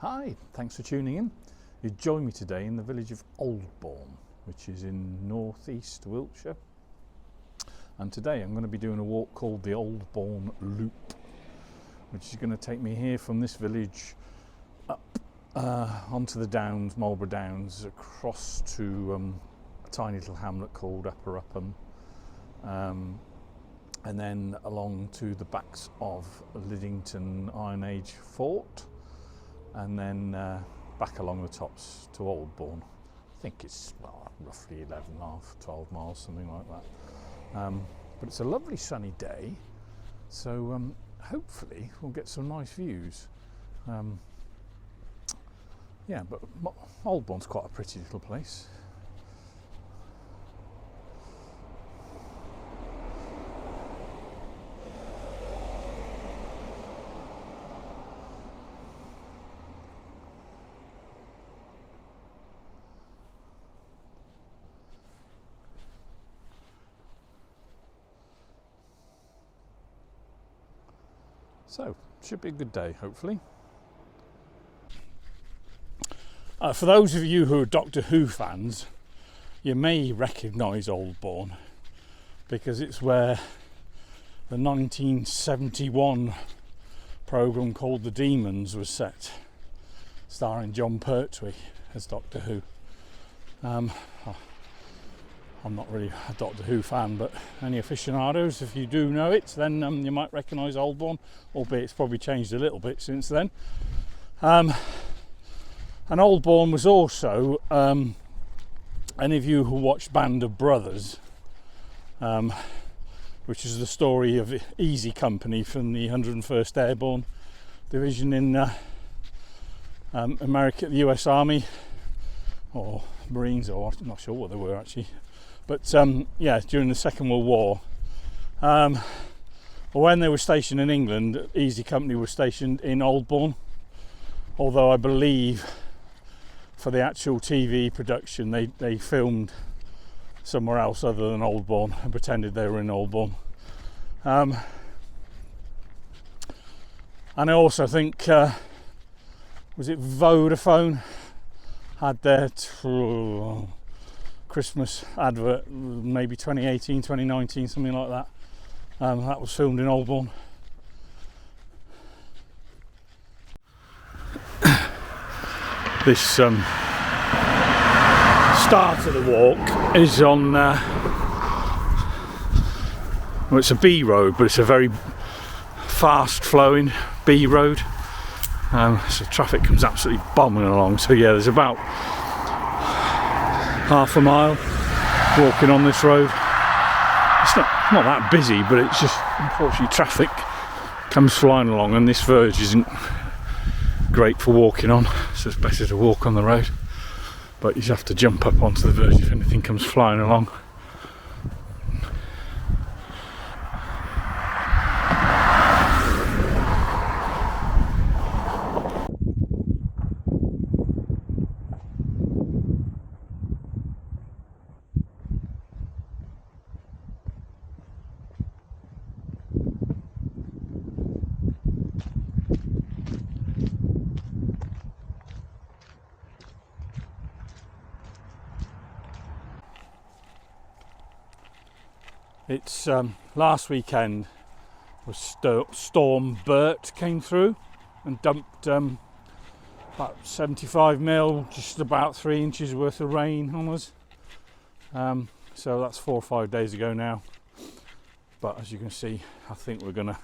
Hi, thanks for tuning in. You join me today in the village of Aldbourne, which is in northeast Wiltshire. And today I'm going to be doing a walk called the Aldbourne Loop, which is going to take me here from this village up onto the Downs, Marlborough Downs, across to a tiny little hamlet called Upper Upham, and then along to the backs of Liddington Iron Age Fort, and then back along the tops to Aldbourne. I think it's roughly 11.5, 12 miles, something like that. But it's a lovely sunny day, so hopefully we'll get some nice views. Yeah, but Aldbourne's quite a pretty little place. So, should be a good day, hopefully. For those of you who are Doctor Who fans, you may recognise Aldbourne because it's where the 1971 programme called The Demons was set, starring John Pertwee as Doctor Who. I'm not really a Doctor Who fan, but any aficionados, if you do know it, then you might recognise Aldbourne, albeit it's probably changed a little bit since then. And Aldbourne was also, any of you who watched Band of Brothers, which is the story of Easy Company from the 101st Airborne Division in America, the US Army, or Marines, or I'm not sure what they were actually. But yeah, during the Second World War, when they were stationed in England, Easy Company was stationed in Aldbourne. Although I believe for the actual TV production, they filmed somewhere else other than Aldbourne and pretended they were in Aldbourne. And I also think, was it Vodafone had their Christmas advert, maybe 2018, 2019, something like that. That was filmed in Aldbourne. This start of the walk is on, well, it's a B road, but it's a very fast flowing B road. So traffic comes absolutely bombing along. So yeah, there's about half a mile walking on this road. It's not that busy, but it's just, unfortunately, traffic comes flying along, and this verge isn't great for walking on, so it's better to walk on the road, but you just have to jump up onto the verge if anything comes flying along. It's last weekend was Storm Bert came through and dumped about 75 mil, just about 3 inches worth of rain on us. So that's 4 or 5 days ago now. But as you can see, I think we're going to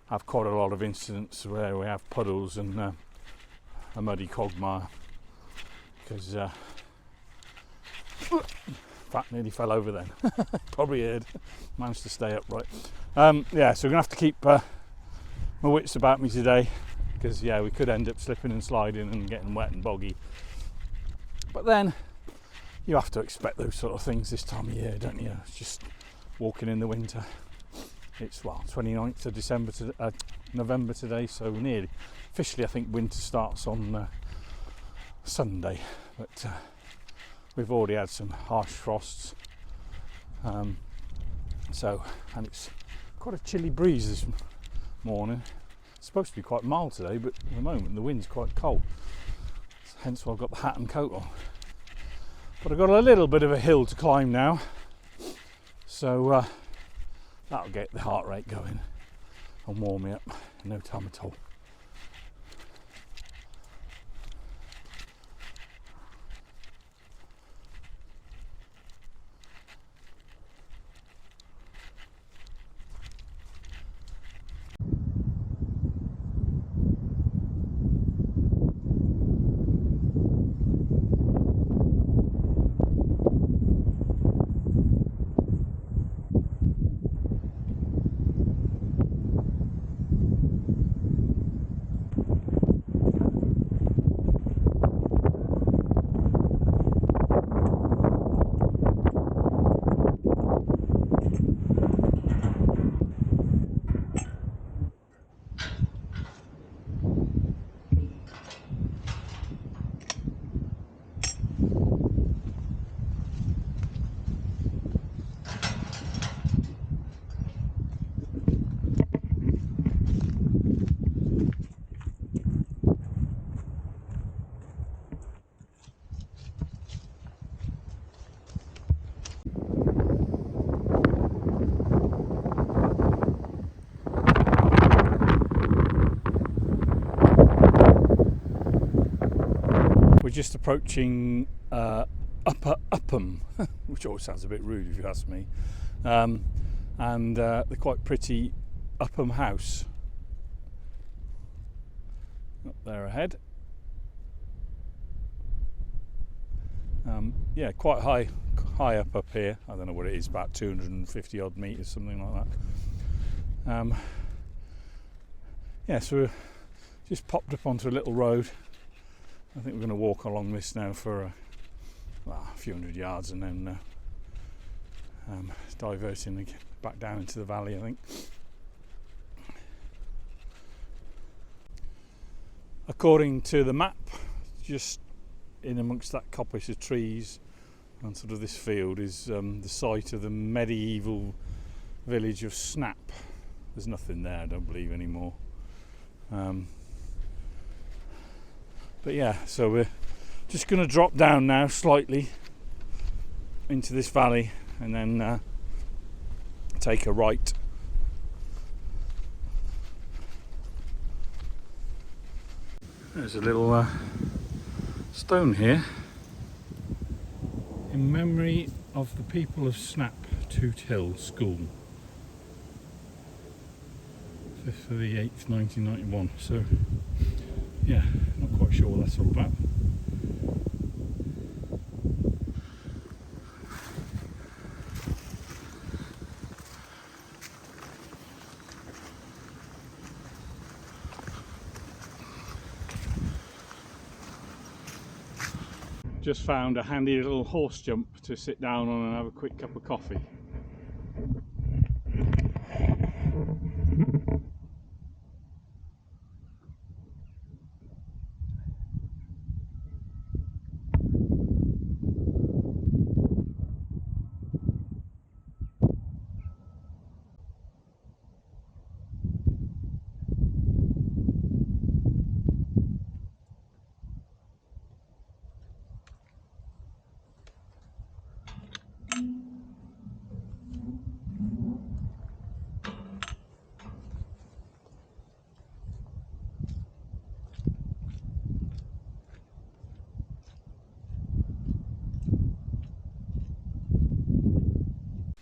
have quite a lot of incidents where we have puddles and a muddy quagmire, because nearly fell over then. Probably heard. Managed to stay upright. Yeah, so we're gonna have to keep my wits about me today, because yeah, we could end up slipping and sliding and getting wet and boggy. But then you have to expect those sort of things this time of year, don't you? It's just walking in the winter. It's 29th of November today, so nearly officially I think winter starts on Sunday, but we've already had some harsh frosts, and it's quite a chilly breeze this morning. It's supposed to be quite mild today, but at the moment the wind's quite cold. Hence why I've got the hat and coat on. But I've got a little bit of a hill to climb now, so that'll get the heart rate going and warm me up in no time at all. We're just approaching Upper Upham, which always sounds a bit rude if you ask me, and the quite pretty Upham House up there ahead. Yeah, quite high up here. I don't know what it is, about 250 odd metres, something like that. Yeah, so we're just popped up onto a little road. I think we're going to walk along this now for a few hundred yards and then diverting back down into the valley, I think. According to the map, just in amongst that coppice of trees and sort of this field is the site of the medieval village of Snap. There's nothing there, I don't believe, anymore. But yeah, so we're just going to drop down now slightly into this valley and then take a right. There's a little stone here in memory of the people of Snap Toot Hill School. 5th of the 8th 1991. So yeah, not quite sure what that's all about. Just found a handy little horse jump to sit down on and have a quick cup of coffee.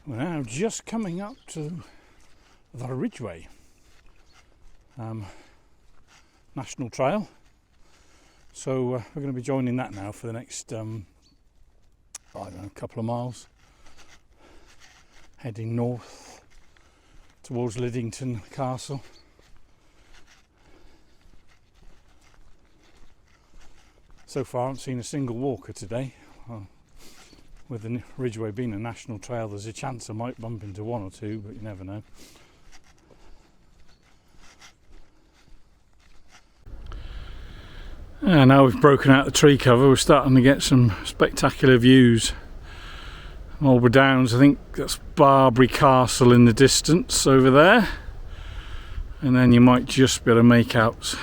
We're now just coming up to the Ridgeway National Trail, so we're going to be joining that now for the next I don't know, couple of miles, heading north towards Liddington Castle. So far I haven't seen a single walker today. With the Ridgeway being a national trail, there's a chance I might bump into one or two, but you never know. And now we've broken out the tree cover, we're starting to get some spectacular views. Aldbourne Downs, I think that's Barbary Castle in the distance over there. and then you might just be able to make out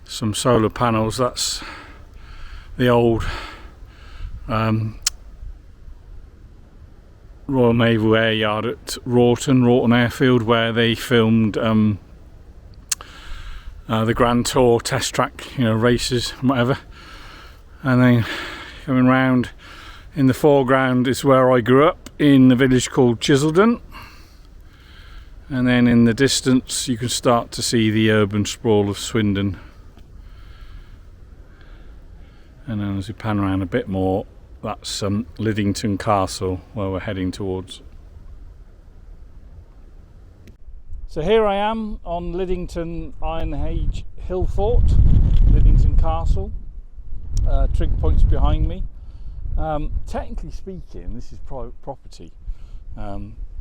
some solar panels. That's the old Royal Naval Air Yard at Rawton Airfield, where they filmed the Grand Tour test track, races and whatever. And then coming round in the foreground is where I grew up, in the village called Chiseldon. And then in the distance you can start to see the urban sprawl of Swindon. And then as we pan around a bit more, that's Liddington Castle, where we're heading towards. So here I am on Liddington Ironhage Hill Fort, Liddington Castle. Trig points behind me. Technically speaking, this is private property.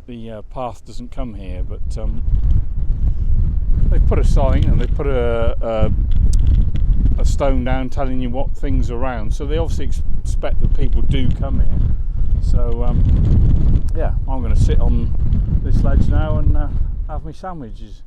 The path doesn't come here, but they've put a sign and they've put a stone down telling you what things are around. So they obviously expect that people do come here. So yeah, I'm going to sit on this ledge now and have my sandwiches.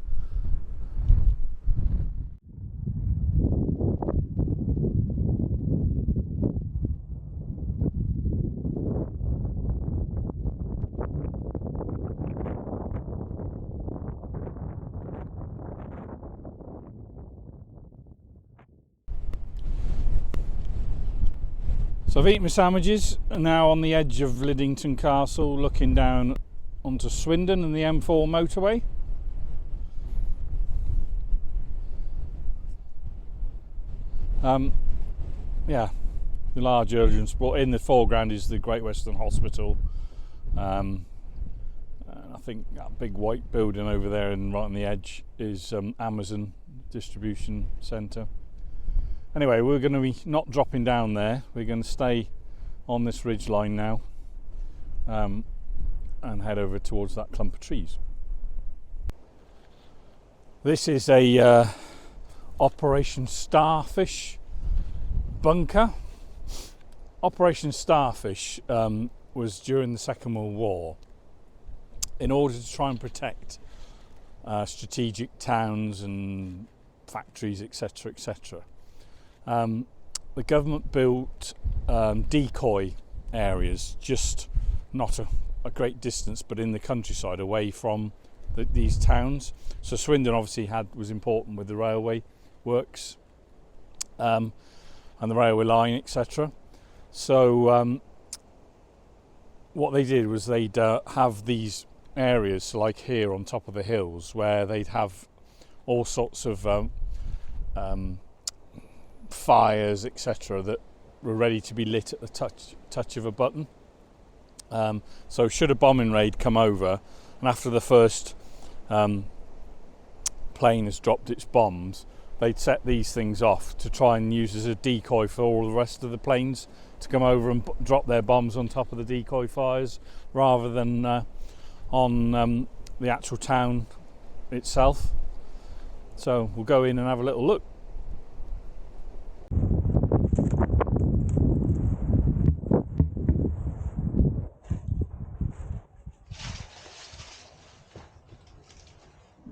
So I've eaten my sandwiches, and now on the edge of Liddington Castle, looking down onto Swindon and the M4 motorway. Yeah, the large urgent sport. In the foreground is the Great Western Hospital. And I think that big white building over there and right on the edge is Amazon distribution centre. Anyway, we're going to be not dropping down there. We're going to stay on this ridge line now and head over towards that clump of trees. This is a Operation Starfish bunker. Operation Starfish was during the Second World War, in order to try and protect strategic towns and factories, etc., etc. The government built decoy areas, just not a great distance, but in the countryside, away from these towns. So Swindon obviously was important with the railway works and the railway line, etc. So what they did was they'd have these areas, so like here on top of the hills, where they'd have all sorts of fires, etc., that were ready to be lit at the touch of a button. So should a bombing raid come over, and after the first plane has dropped its bombs, they'd set these things off to try and use as a decoy for all the rest of the planes to come over and drop their bombs on top of the decoy fires, rather than on the actual town itself. So we'll go in and have a little look.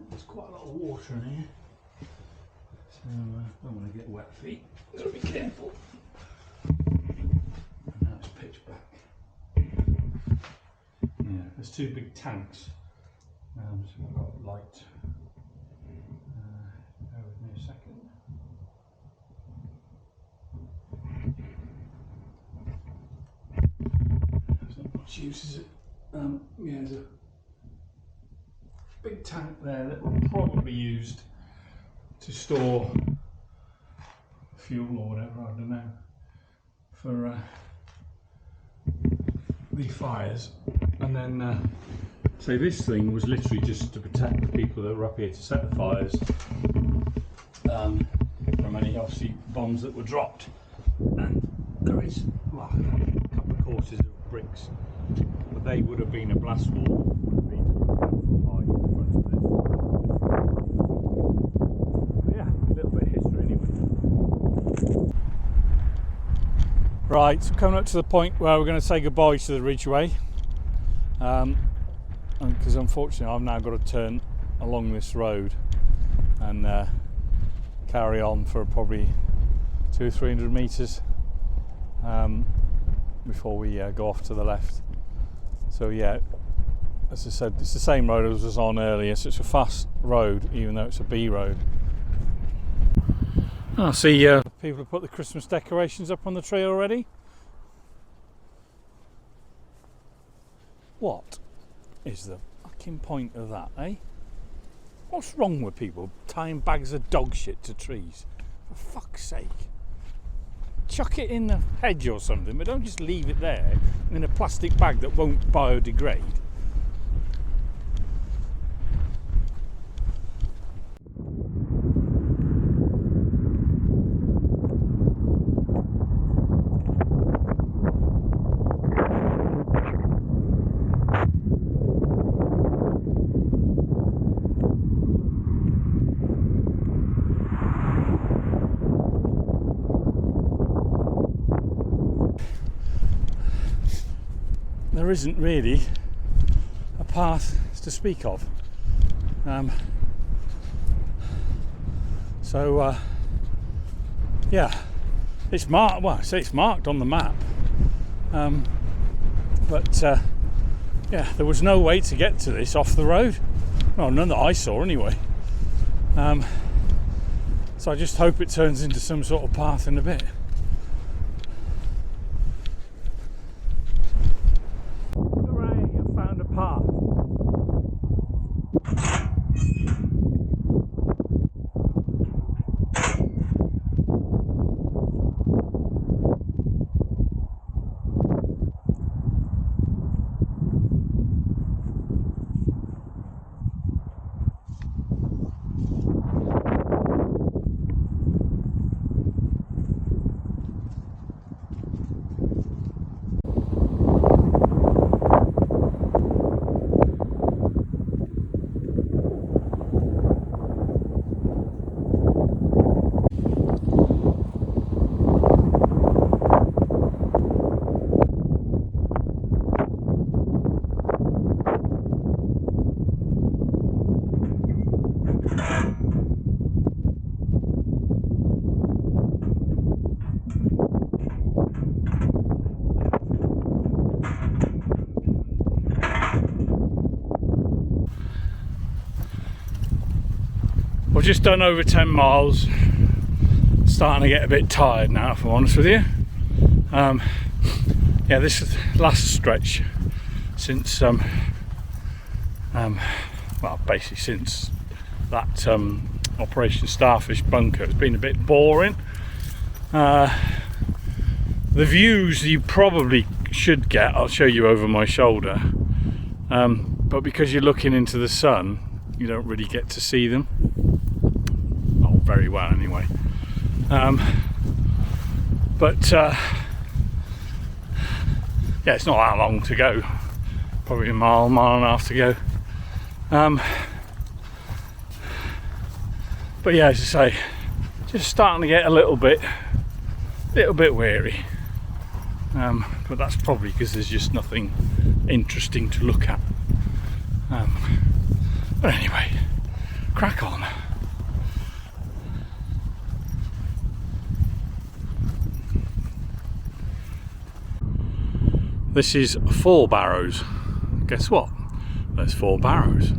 There's quite a lot of water in here, so don't want to get wet feet. Got to be careful. And now it's pitch black. Yeah, there's two big tanks. So I've got light. Bear with me a second. There's not much use, is it? Yeah, there's a big tank there that will probably be used to store fuel or whatever, I don't know, for the fires. And then so this thing was literally just to protect the people that were up here to set the fires from any obviously bombs that were dropped. And there is a couple of courses of bricks, but they would have been a blast wall, would have been high in front of this. But yeah, a little bit of history anyway. Right, so coming up to the point where we're going to say goodbye to the Ridgeway, because unfortunately I've now got to turn along this road and carry on for probably 200 or 300 metres before we go off to the left. So yeah, as I said, it's the same road as I was on earlier, so it's a fast road even though it's a B road. I see people have put the Christmas decorations up on the tree already. What is the fucking point of that, eh? What's wrong with people tying bags of dog shit to trees? For fuck's sake. Chuck it in the hedge or something, but don't just leave it there in a plastic bag that won't biodegrade. There isn't really a path to speak of. Yeah, it's marked. Well, I say it's marked on the map, but yeah, there was no way to get to this off the road. Well, none that I saw anyway. So I just hope it turns into some sort of path in a bit. We've just done over 10 miles, starting to get a bit tired now if I'm honest with you. Yeah, this is the last stretch since, well basically since that Operation Starfish bunker. It's been a bit boring. The views you probably should get, I'll show you over my shoulder, but because you're looking into the sun you don't really get to see them. Not very well anyway. But yeah, it's not that long to go, probably a mile and a half to go. But yeah, as I say, just starting to get a little bit weary. But that's probably because there's just nothing interesting to look at. But anyway, crack on. This is 4 barrows. Guess what? There's 4 barrows.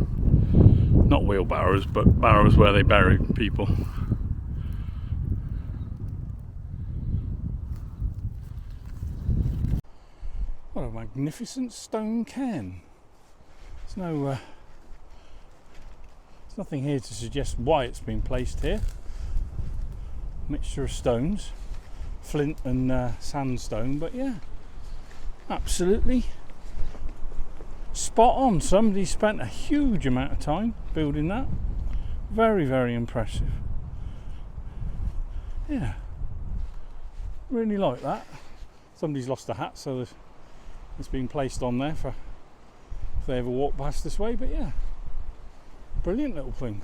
Not wheelbarrows, but barrows where they bury people. What a magnificent stone cairn. There's no there's nothing here to suggest why it's been placed here. Mixture of stones, flint and sandstone, but yeah, absolutely spot on. Somebody spent a huge amount of time building that. Very, very impressive. Yeah, really like that. Somebody's lost a hat, so it's been placed on there for if they ever walk past this way. But yeah, brilliant little thing.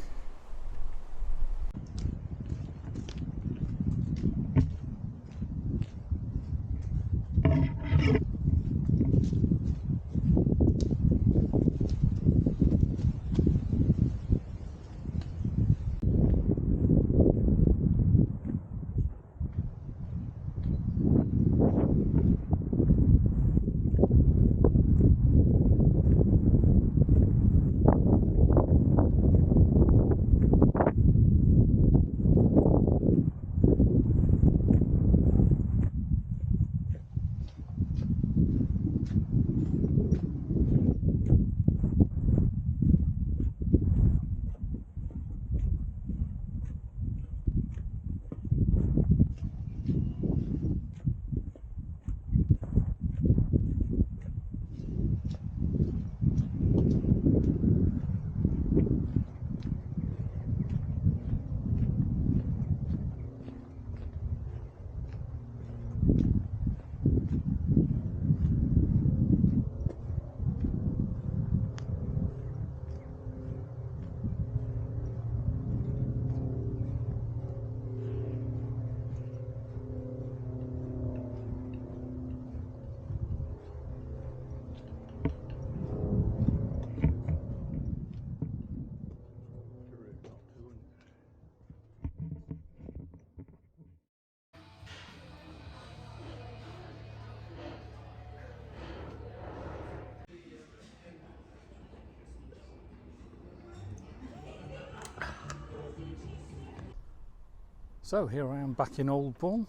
So here I am back in Aldbourne.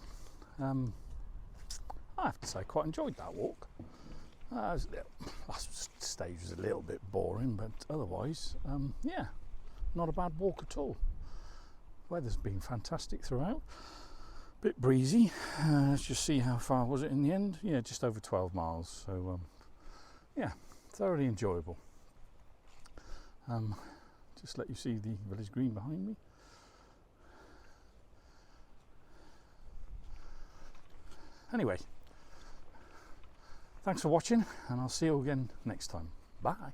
I have to say I quite enjoyed that walk. Last stage was a little bit boring, but otherwise, yeah, not a bad walk at all. Weather's been fantastic throughout. Bit breezy. Let's just see how far was it in the end. Yeah, just over 12 miles. So yeah, thoroughly enjoyable. Just let you see the village green behind me. Anyway, thanks for watching, and I'll see you again next time. Bye.